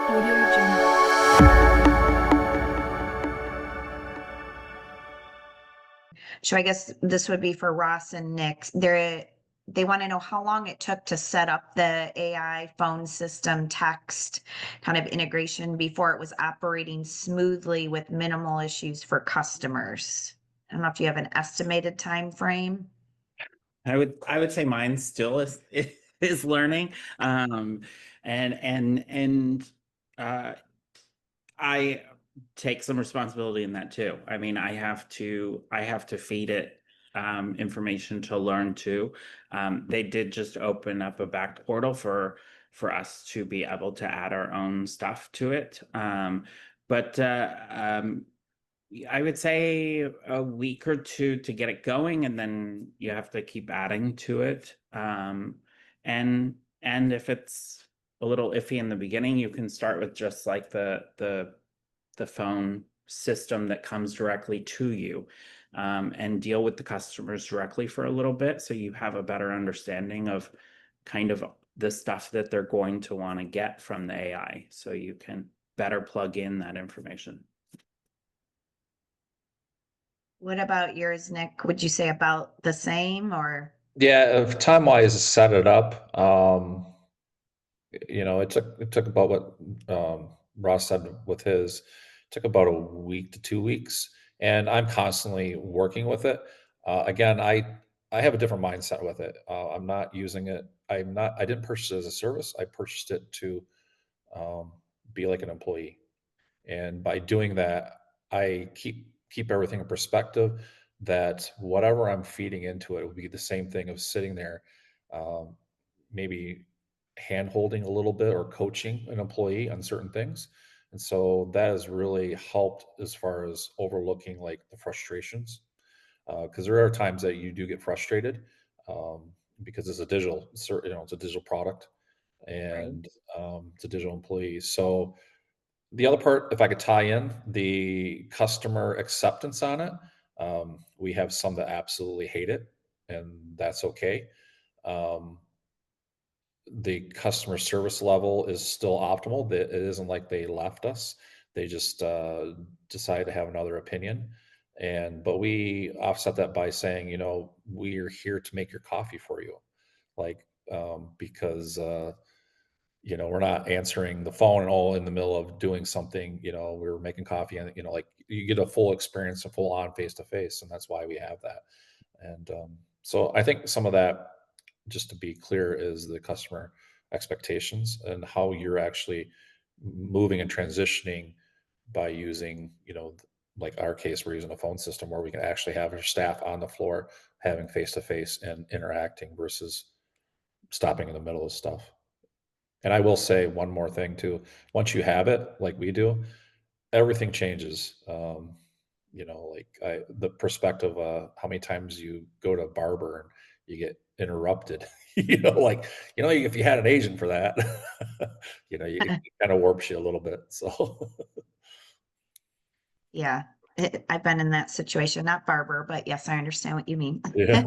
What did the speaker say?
Audio Jungle. So I guess this would be for Ross and Nick. They want to know how long it took to set up the AI phone system text kind of integration before it was operating smoothly with minimal issues for customers. I don't know if you have an estimated time frame. I would say mine still is learning. And uh I take some responsibility in that too. I mean, I have to feed it information to learn too. They did just open up a back portal for us to be able to add our own stuff to it. But I would say a week or two to get it going, and then you have to keep adding to it. And if it's a little iffy in the beginning, you can start with just like the phone system that comes directly to you, and deal with the customers directly for a little bit, so you have a better understanding of kind of the stuff that they're going to want to get from the AI, so you can better plug in that information. What about yours, Nick? Would you say about the same or? Yeah, if time-wise to set it up, it took about what Ross said with his, took about a week to 2 weeks, and I'm constantly working with it. Again, I have a different mindset with it. I'm not using it. I didn't purchase it as a service. I purchased it to um, be like an employee, and by doing that, I keep everything in perspective. That whatever I'm feeding into it will be the same thing of sitting there, um, maybe hand holding a little bit or coaching an employee on certain things. And so that has really helped as far as overlooking like the frustrations. Because there are times that you do get frustrated, because it's a it's a digital product, Right. and it's a digital employee. So the other part, if I could tie in the customer acceptance on it, we have some that absolutely hate it, and that's okay. Um, the customer service level is still optimal. It isn't like they left us. They just decided to have another opinion. But we offset that by saying, we're here to make your coffee for you. Like, because we're not answering the phone and all in the middle of doing something. We're making coffee, and like you get a full experience, a full on face to face, and that's why we have that. And so I think some of that, just to be clear, is the customer expectations and how you're actually moving and transitioning by using, like our case, we're using a phone system where we can actually have our staff on the floor having face to face and interacting versus stopping in the middle of stuff. And I will say one more thing too. Once you have it, like we do, everything changes. Like the perspective, how many times you go to a barber and you get interrupted, if you had an agent for that, it kind of warps you a little bit. So, Yeah, I've been in that situation, not barber, but yes, I understand what you mean. yeah.